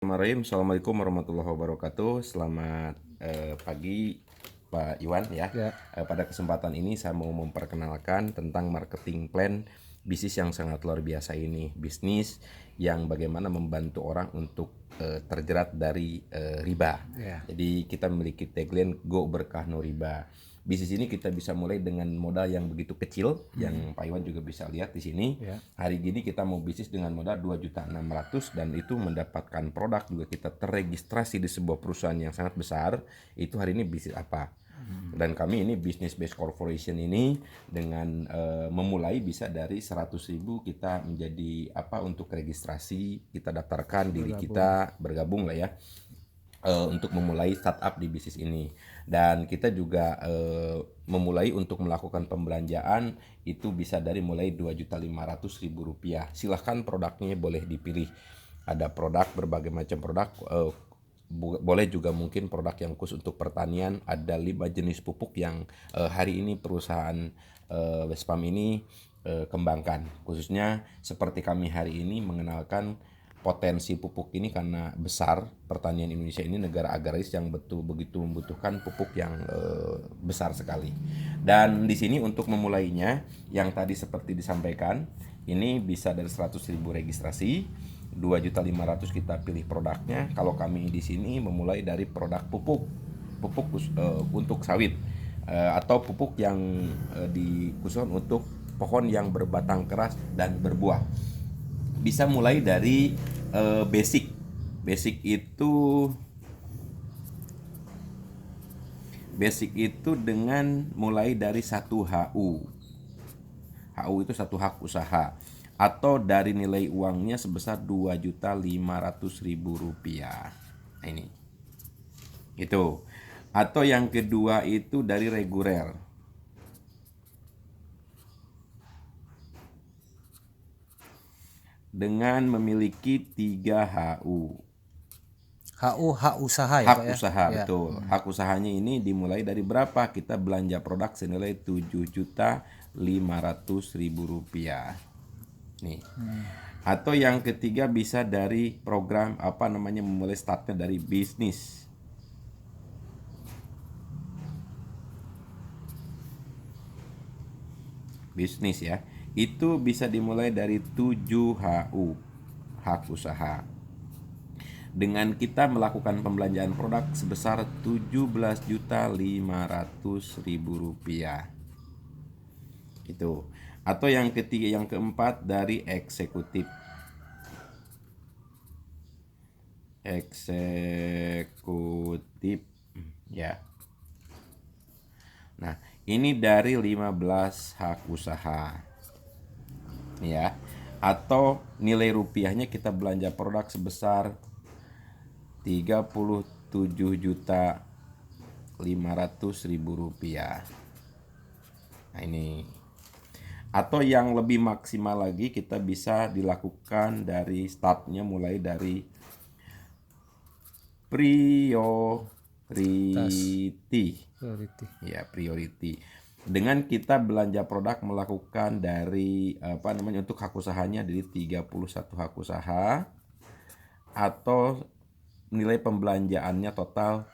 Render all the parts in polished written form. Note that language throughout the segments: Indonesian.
Bismillahirrahmanirrahim. Assalamualaikum warahmatullahi wabarakatuh. Selamat pagi Pak Iwan ya. Ya, Pada kesempatan ini saya mau memperkenalkan tentang marketing plan bisnis yang sangat luar biasa ini. Bisnis yang bagaimana membantu orang untuk terjerat dari riba. ya. Jadi kita memiliki tagline Go Berkah No Riba. Bisnis ini kita bisa mulai dengan modal yang begitu kecil, yang Pak Iwan juga bisa lihat di sini. Ya. Hari ini kita mau bisnis dengan modal 2.600.000 dan itu mendapatkan produk juga kita terregistrasi di sebuah perusahaan yang sangat besar. Itu hari ini bisnis apa? Dan kami ini business based corporation ini dengan memulai bisa dari 100.000 kita menjadi apa untuk registrasi, kita daftarkan diri kita bergabung lah ya. Untuk memulai startup di bisnis ini, dan kita juga memulai untuk melakukan pembelanjaan itu bisa dari mulai 2.500.000 rupiah. Silahkan produknya boleh dipilih, ada produk berbagai macam produk, boleh juga mungkin produk yang khusus untuk pertanian. Ada 5 jenis pupuk yang hari ini perusahaan Westpam ini kembangkan, khususnya seperti kami hari ini mengenalkan potensi pupuk ini karena besar pertanian Indonesia ini negara agraris yang begitu membutuhkan pupuk yang besar sekali. Dan di sini untuk memulainya yang tadi seperti disampaikan ini bisa dari 100.000 registrasi, 2.500.000 kita pilih produknya. Kalau kami di sini memulai dari produk pupuk untuk sawit atau pupuk yang dikhususkan untuk pohon yang berbatang keras dan berbuah. Bisa mulai dari basic. Basic itu dengan mulai dari 1 HU. HU itu 1 hak usaha atau dari nilai uangnya sebesar 2.500.000 rupiah. Nah ini. Itu. Atau yang kedua itu dari reguler. Dengan memiliki 3 HU. Hak usaha ya, Hak Pak ya? usaha, Ya. betul. Hak usahanya ini dimulai dari berapa? Kita belanja produk senilai 7.500.000 rupiah. Nih. Atau yang ketiga bisa dari program memulai startnya dari bisnis. Bisnis ya. Itu bisa dimulai dari 7 HU, hak usaha. Dengan kita melakukan pembelanjaan produk sebesar 17.500.000 rupiah. Itu. Atau yang ketiga, yang keempat dari eksekutif. Eksekutif ya. Nah, ini dari 15 hak usaha. Ya. Atau nilai rupiahnya kita belanja produk sebesar 37.500.000 rupiah. Nah ini. Atau yang lebih maksimal lagi kita bisa dilakukan dari startnya mulai dari priority. Ya, priority. Dengan kita belanja produk melakukan dari untuk hak usahanya dari 31 hak usaha atau nilai pembelanjaannya total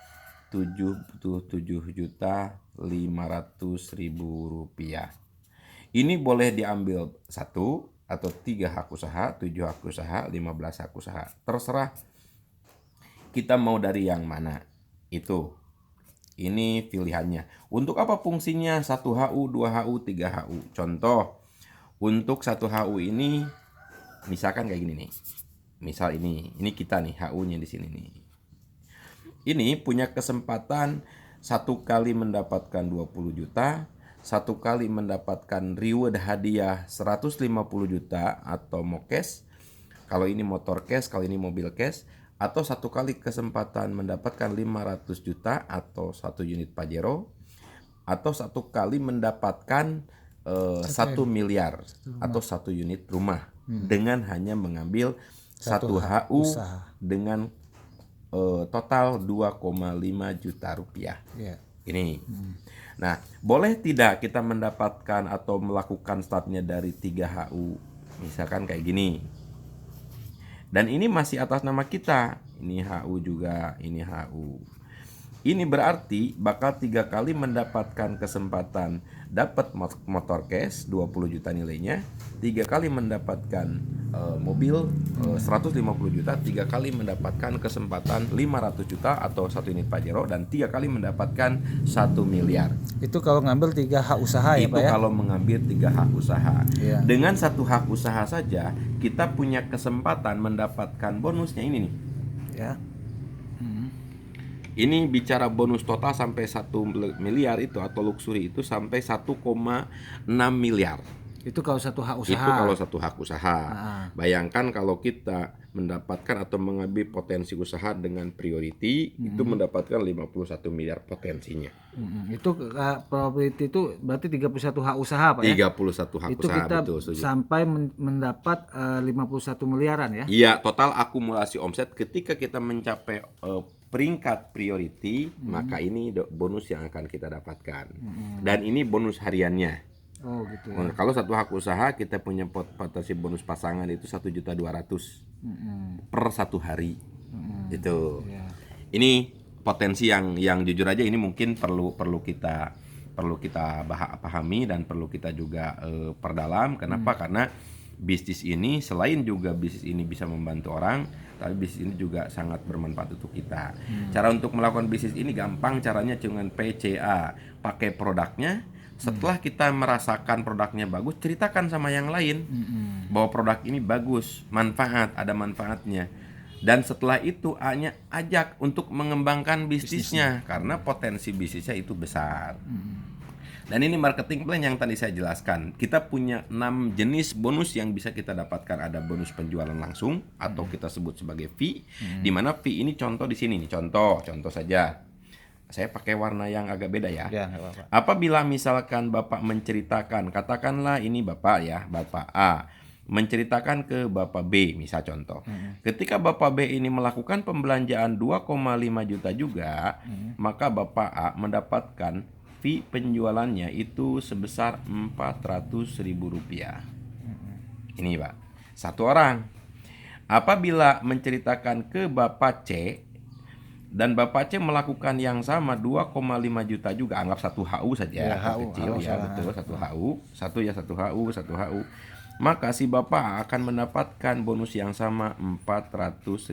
77.500.000 rupiah. Ini boleh diambil 1 atau 3 hak usaha, 7 hak usaha, 15 hak usaha. Terserah kita mau dari yang mana. Itu. Ini pilihannya. Untuk apa fungsinya 1 HU, 2 HU, 3 HU? Contoh, untuk 1 HU ini misalkan kayak gini nih. Misal ini kita nih HU-nya di sini nih. Ini punya kesempatan 1 kali mendapatkan 20 juta, 1 kali mendapatkan reward hadiah 150 juta atau mau cash. Kalau ini motor cash, kalau ini mobil cash, atau 1 kali kesempatan mendapatkan 500 juta atau 1 unit Pajero, atau 1 kali mendapatkan 1 miliar atau 1 unit rumah dengan hanya mengambil 1 HU dengan total 2,5 juta rupiah. Ini. Nah, boleh tidak kita mendapatkan atau melakukan startnya dari 3 HU? Misalkan kayak gini. Dan ini masih atas nama kita. ini HU juga, ini HU. Ini berarti bakal 3 kali mendapatkan kesempatan dapat motor cash 20 juta nilainya, 3 kali mendapatkan mobil 150 juta, 3 kali mendapatkan kesempatan 500 juta atau 1 unit Pajero, dan 3 kali mendapatkan 1 miliar. Itu kalau ngambil 3 hak usaha ya Itu Pak ya. kalau mengambil 3 hak usaha. Iya. Dengan 1 hak usaha saja kita punya kesempatan mendapatkan bonusnya ini nih. Ya. Ini bicara bonus total sampai 1 miliar itu, atau luxury itu sampai 1,6 miliar. Itu kalau satu hak usaha. Itu kalau 1 hak usaha. Ah. Bayangkan kalau kita mendapatkan atau mengambil potensi usaha dengan priority, itu mendapatkan 51 miliar potensinya. Itu probability itu berarti 31 hak usaha Pak ya. 31 hak Itu usaha, kita betul, setuju. sampai mendapat 51 miliaran ya. Iya, total akumulasi omset ketika kita mencapai peringkat priority, maka ini bonus yang akan kita dapatkan. Dan ini bonus hariannya. Oh gitu ya. Kalau 1 hak usaha kita punya potensi bonus pasangan itu 1.200.000 per 1 hari. Itu. Iya. Ini potensi yang jujur aja ini mungkin perlu kita pahami dan perlu kita juga perdalam. Kenapa? Karena bisnis ini selain juga bisnis ini bisa membantu orang, tapi bisnis ini juga sangat bermanfaat untuk kita. Cara untuk melakukan bisnis ini gampang, caranya cuman PCA, pakai produknya. Setelah kita merasakan produknya bagus, ceritakan sama yang lain bahwa produk ini bagus, ada manfaatnya. Dan setelah itu hanya ajak untuk mengembangkan bisnisnya karena potensi bisnisnya itu besar. Dan ini marketing plan yang tadi saya jelaskan. Kita punya 6 jenis bonus yang bisa kita dapatkan. Ada bonus penjualan langsung atau kita sebut sebagai fee. Di mana fee ini contoh di sini nih. Contoh saja. Saya pakai warna yang agak beda ya. Ya, nggak apa-apa. Apabila misalkan Bapak menceritakan, katakanlah ini Bapak ya, Bapak A menceritakan ke Bapak B, misal contoh. Ketika Bapak B ini melakukan pembelanjaan 2,5 juta juga, maka Bapak A mendapatkan fee penjualannya itu sebesar Rp400.000. Ini Pak, 1 orang. Apabila menceritakan ke Bapak C dan Bapak C melakukan yang sama 2,5 juta juga, anggap 1 HU saja, Ya, HU, kecil HU ya, salah. betul, 1 HU. Maka si Bapak akan mendapatkan bonus yang sama Rp400.000.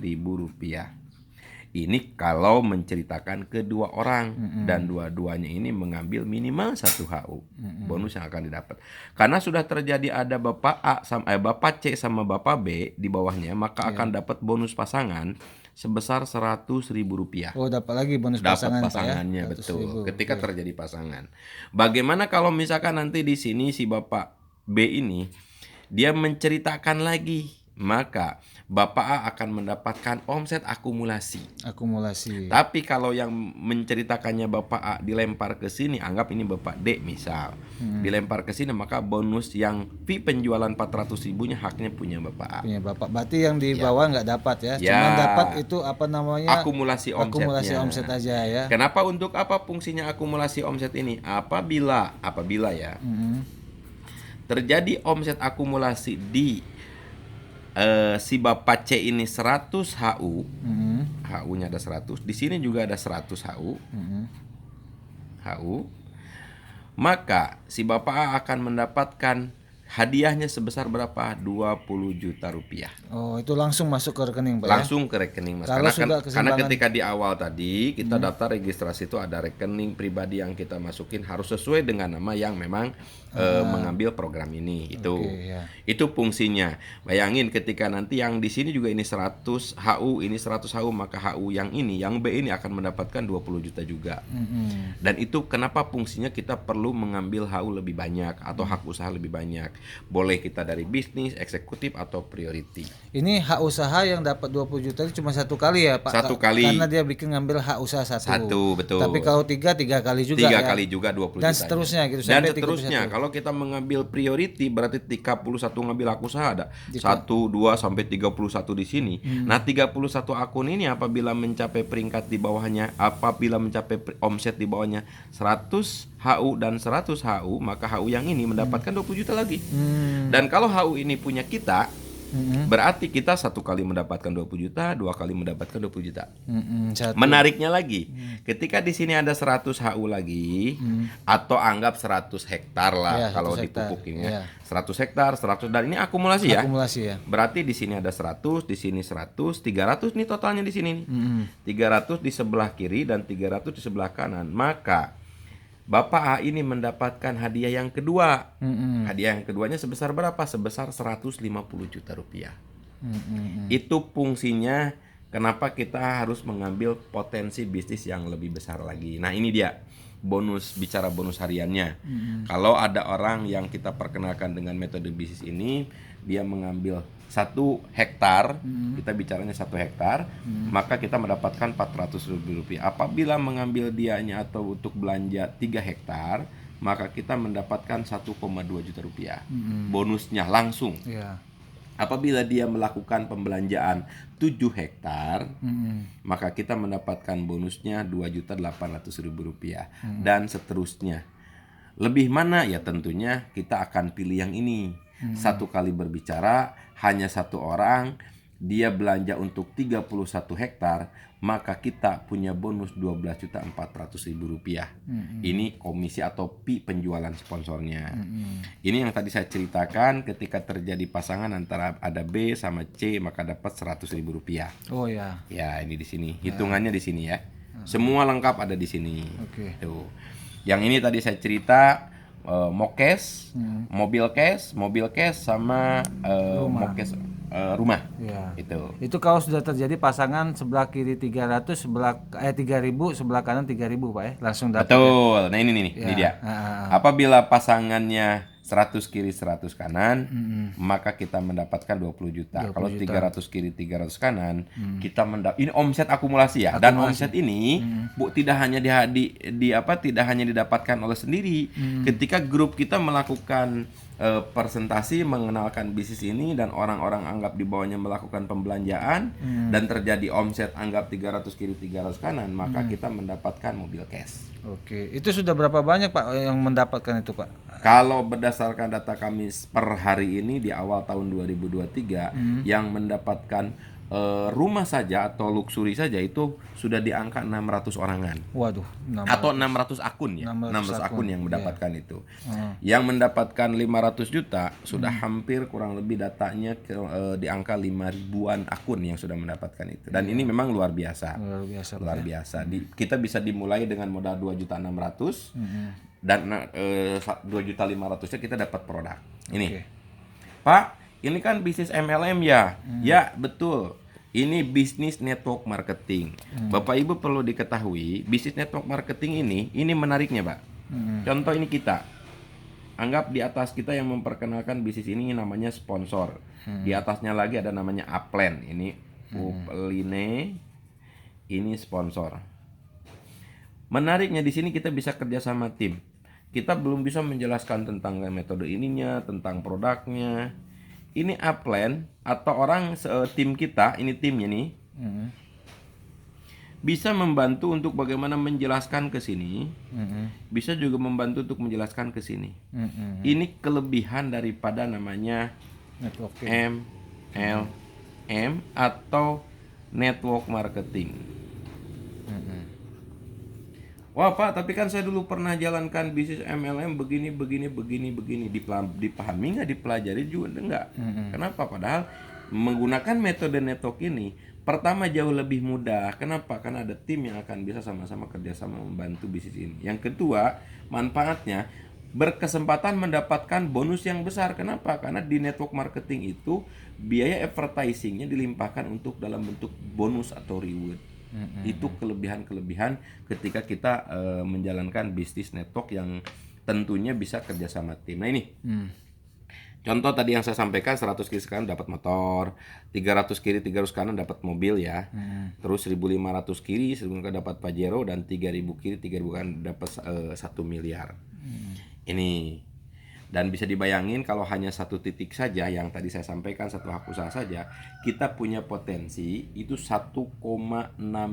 Ini kalau menceritakan ke 2 orang dan dua-duanya ini mengambil minimal 1 HU. Bonus yang akan didapat. Karena sudah terjadi ada Bapak A sama Bapak C sama Bapak B di bawahnya, maka akan dapat bonus pasangan sebesar Rp100.000. Oh, dapat lagi bonus Dapat pasangan Pak ya? pasangannya, 100.000. betul. Ketika terjadi pasangan. Bagaimana kalau misalkan nanti di sini si Bapak B ini dia menceritakan lagi, maka Bapak A akan mendapatkan omset akumulasi. Akumulasi. Tapi kalau yang menceritakannya Bapak A dilempar ke sini, anggap ini Bapak D misal, dilempar ke sini, maka bonus yang fee penjualan 400.000-nya haknya punya Bapak A. Punya Bapak. Berarti yang di bawah nggak dapat ya? Ya. Cuma dapat itu apa namanya? Akumulasi omsetnya. Akumulasi omset aja ya. Kenapa, untuk apa fungsinya akumulasi omset ini? Apabila ya terjadi omset akumulasi di si Bapak C ini 100 HU, HU-nya ada 100, di sini juga ada 100 HU, maka si Bapak A akan mendapatkan hadiahnya sebesar berapa? 20 juta rupiah. Oh, itu langsung masuk ke rekening Pak Langsung ke rekening Mas. Kalau sudah Karena keseimbangan- ketika di awal tadi kita daftar registrasi itu ada rekening pribadi yang kita masukin harus sesuai dengan nama yang memang mengambil program ini. Itu. Oke, ya. Itu fungsinya. Bayangin ketika nanti yang di sini juga ini 100 HU, ini 100 HU, maka HU yang ini, yang B ini akan mendapatkan 20 juta juga. Dan itu kenapa fungsinya kita perlu mengambil HU lebih banyak atau hak usaha lebih banyak. Boleh kita dari bisnis, eksekutif atau priority. Ini hak usaha yang dapat 20 juta itu cuma 1 kali ya Pak? 1 kali. Karena dia bikin ngambil hak usaha 1. 1, betul. Tapi kalau 3 kali juga 3 ya? kali juga 20 Dan juta. seterusnya gitu, Dan sampai seterusnya 31. kalau kita mengambil priority berarti 31 ngambil hak usaha ada 1, 2 sampai 31 di sini. Nah, 31 akun ini apabila mencapai peringkat di bawahnya, apabila mencapai omset di bawahnya 100 HU dan 100 HU, maka HU yang ini mendapatkan 20 juta lagi. Dan kalau HU ini punya kita, Berarti kita 1 kali mendapatkan 20 juta, 2 kali mendapatkan 20 juta. Satu. Menariknya lagi, ketika di sini ada 100 HU lagi, atau anggap 100 hektar lah, Ya, kalau 100 hektar. dipupukin ya. Ya. 100 hektar, 100, dan ini akumulasi ya. Akumulasi ya. Berarti di sini ada 100, di sini 100, 300 nih totalnya di sini nih. 300 di sebelah kiri dan 300 di sebelah kanan. Maka Bapak A ini mendapatkan hadiah yang kedua. Hadiah yang keduanya sebesar berapa? Sebesar 150 juta rupiah. Itu fungsinya kenapa kita harus mengambil potensi bisnis yang lebih besar lagi. Nah, ini dia bonus, bicara bonus hariannya. Kalau ada orang yang kita perkenalkan dengan metode bisnis ini, dia mengambil 1 hektar, kita bicaranya 1 hektar, maka kita mendapatkan 400.000 rupiah. Apabila mengambil dianya atau untuk belanja 3 hektar, maka kita mendapatkan 1,2 juta rupiah. Bonusnya langsung. Ya. Apabila dia melakukan pembelanjaan 7 hektar, maka kita mendapatkan bonusnya 2.800.000 rupiah, dan seterusnya. Lebih mana? Ya tentunya kita akan pilih yang ini. 1 kali berbicara, hanya 1 orang, dia belanja untuk 31 hektar, maka kita punya bonus 12.400.000 rupiah. Ini komisi atau fee penjualan sponsornya. Ini yang tadi saya ceritakan, ketika terjadi pasangan antara ada B sama C, maka dapat 100.000 rupiah. Oh ya. Ya, ini di sini. Hitungannya di sini ya. Semua lengkap ada di sini. Oke. Tuh. Yang ini tadi saya cerita mokes, mobil cash sama mokes rumah. Ya. Itu. Itu kalau sudah terjadi pasangan sebelah kiri 300, 3.000, sebelah kanan 3.000 Pak ya. Langsung dapat. Betul. Nah, ini Ya. dia. Apabila pasangannya 100 kiri 100 kanan, maka kita mendapatkan 20 juta. Kalau 300 kiri 300 kanan, kita ini omset akumulasi ya. Dan omset ini tidak hanya tidak hanya didapatkan oleh sendiri. Ketika grup kita melakukan presentasi mengenalkan bisnis ini dan orang-orang anggap di bawahnya melakukan pembelanjaan dan terjadi omset anggap 300 kiri 300 kanan, maka kita mendapatkan mobil cash. Oke, itu sudah berapa banyak Pak yang mendapatkan itu Pak? Kalau berdasarkan data kami per hari ini di awal tahun 2023, yang mendapatkan rumah saja atau luxury saja itu sudah di angka 600 orangan. Waduh, Atau 600 akun ya. 600 akun yang mendapatkan itu. Yang mendapatkan 500 juta sudah hampir kurang lebih datanya di angka 5.000-an akun yang sudah mendapatkan itu. Dan ini memang luar biasa. Luar biasa. Kita bisa dimulai dengan modal 2.600.000 dan 2.500.000-nya kita dapat produk. Ini. Pak, ini kan bisnis MLM ya? Ya, betul. Ini bisnis network marketing. Bapak Ibu perlu diketahui, bisnis network marketing ini menariknya, Pak. Contoh ini kita. Anggap di atas kita yang memperkenalkan bisnis ini namanya sponsor. Di atasnya lagi ada namanya upline. Ini upline. Ini sponsor. Menariknya di sini kita bisa kerja sama tim. Kita belum bisa menjelaskan tentang metode ininya, tentang produknya. Ini upline atau orang tim kita, ini timnya nih, bisa membantu untuk bagaimana menjelaskan ke sini, bisa juga membantu untuk menjelaskan ke sini. Ini kelebihan daripada namanya MLM atau network marketing. Wah Pak, tapi kan saya dulu pernah jalankan bisnis MLM begini. Dipahami nggak, dipelajari juga enggak? Kenapa? Padahal menggunakan metode network ini, pertama jauh lebih mudah. Kenapa? Karena ada tim yang akan bisa sama-sama kerjasama membantu bisnis ini. Yang kedua, manfaatnya berkesempatan mendapatkan bonus yang besar. Kenapa? Karena di network marketing itu biaya advertisingnya dilimpahkan untuk dalam bentuk bonus atau reward. Itu kelebihan-kelebihan ketika kita menjalankan bisnis network yang tentunya bisa kerjasama tim. Nah ini contoh tadi yang saya sampaikan, 100 kiri kanan dapat motor, 300 kiri 300 kanan dapat mobil ya. Terus 1.500 kiri 1.000 kanan dapat Pajero, dan 3.000 kiri 3.000 kanan dapat 1 miliar. Ini. Dan bisa dibayangin kalau hanya satu titik saja yang tadi saya sampaikan, satu hak usaha saja, kita punya potensi itu 1,6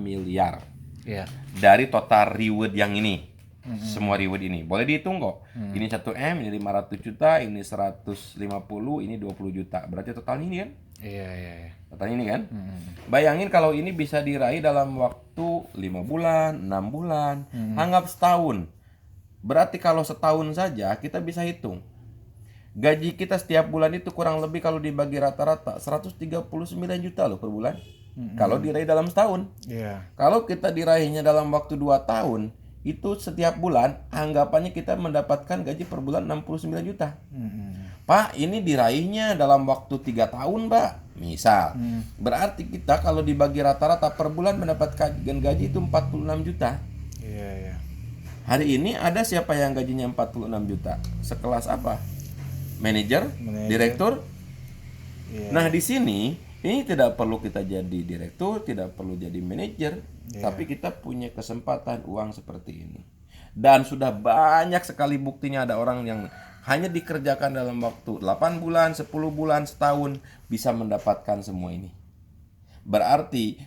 miliar. Dari total reward yang ini. Semua reward ini boleh dihitung kok. Ini 1M, ini 500 juta, ini 150, ini 20 juta. Berarti totalnya ini kan Iya, iya, iya. Katanya ini kan. Bayangin kalau ini bisa diraih dalam waktu 5 bulan, 6 bulan, anggap setahun. Berarti kalau setahun saja kita bisa hitung. Gaji kita setiap bulan itu kurang lebih kalau dibagi rata-rata 139 juta loh per bulan. Kalau diraih dalam setahun. Iya. Kalau kita diraihnya dalam waktu 2 tahun, itu setiap bulan anggapannya kita mendapatkan gaji per bulan 69 juta. Pak, ini diraihnya dalam waktu 3 tahun, Pak. Misal. Berarti kita kalau dibagi rata-rata per bulan mendapatkan gaji itu 46 juta. Iya, iya. Hari ini ada siapa yang gajinya 46 juta? Sekelas apa? Manajer, direktur. Iya. Nah, di sini ini tidak perlu kita jadi direktur, tidak perlu jadi manajer, tapi kita punya kesempatan uang seperti ini. Dan sudah banyak sekali buktinya ada orang yang hanya dikerjakan dalam waktu 8 bulan, 10 bulan, setahun bisa mendapatkan semua ini. Berarti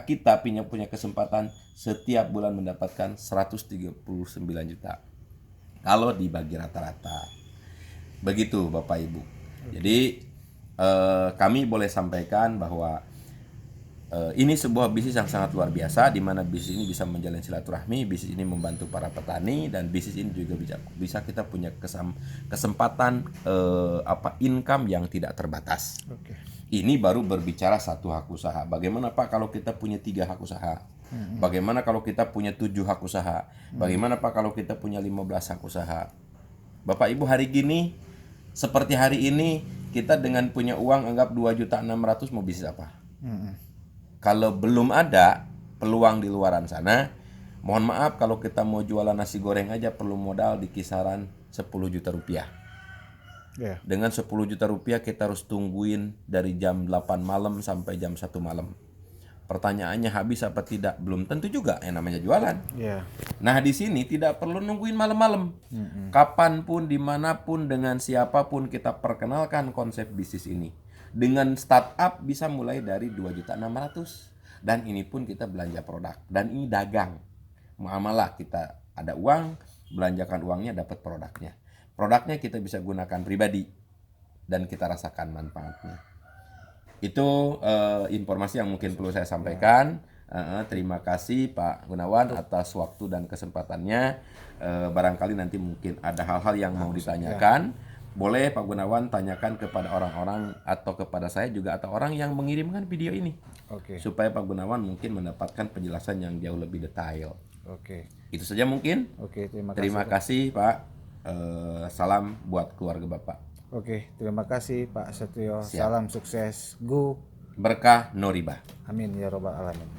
kita punya kesempatan setiap bulan mendapatkan 139 juta. Kalau dibagi rata-rata. Begitu Bapak Ibu. Jadi kami boleh sampaikan bahwa ini sebuah bisnis yang sangat luar biasa, di mana bisnis ini bisa menjalin silaturahmi, bisnis ini membantu para petani, dan bisnis ini juga bisa kita punya kesempatan income yang tidak terbatas. Oke. Ini baru berbicara satu hak usaha. Bagaimana Pak kalau kita punya 3 hak usaha? Bagaimana kalau kita punya 7 hak usaha? Bagaimana Pak kalau kita punya 15 hak usaha? Bapak Ibu, hari gini seperti hari ini kita dengan punya uang anggap 2.600.000 mau bisnis apa? Kalau belum ada peluang di luaran sana, mohon maaf kalau kita mau jualan nasi goreng aja perlu modal di kisaran 10 juta rupiah. Iya. Dengan 10 juta rupiah kita harus tungguin dari jam 8 malam sampai jam 1 malam. Pertanyaannya habis apa tidak? Belum tentu juga, yang namanya jualan. Iya. Nah, di sini tidak perlu nungguin malam-malam. Kapanpun, dimanapun, dengan siapapun kita perkenalkan konsep bisnis ini. Dengan startup bisa mulai dari 2.600.000. Dan ini pun kita belanja produk. Dan ini dagang. Muamalah, kita ada uang, belanjakan uangnya, dapat produknya. Produknya kita bisa gunakan pribadi. Dan kita rasakan manfaatnya. Itu informasi yang mungkin perlu saya sampaikan. Terima kasih Pak Gunawan atas waktu dan kesempatannya. Barangkali nanti mungkin ada hal-hal yang mau ditanyakan. Boleh Pak Gunawan tanyakan kepada orang-orang atau kepada saya juga, atau orang yang mengirimkan video ini. Oke. Supaya Pak Gunawan mungkin mendapatkan penjelasan yang jauh lebih detail. Oke. Itu saja mungkin. Oke, terima kasih. Terima kasih Pak. Salam buat keluarga Bapak. Oke, terima kasih Pak Setio. Siap. Salam sukses. Go. Berkah no riba. Amin ya robbal alamin.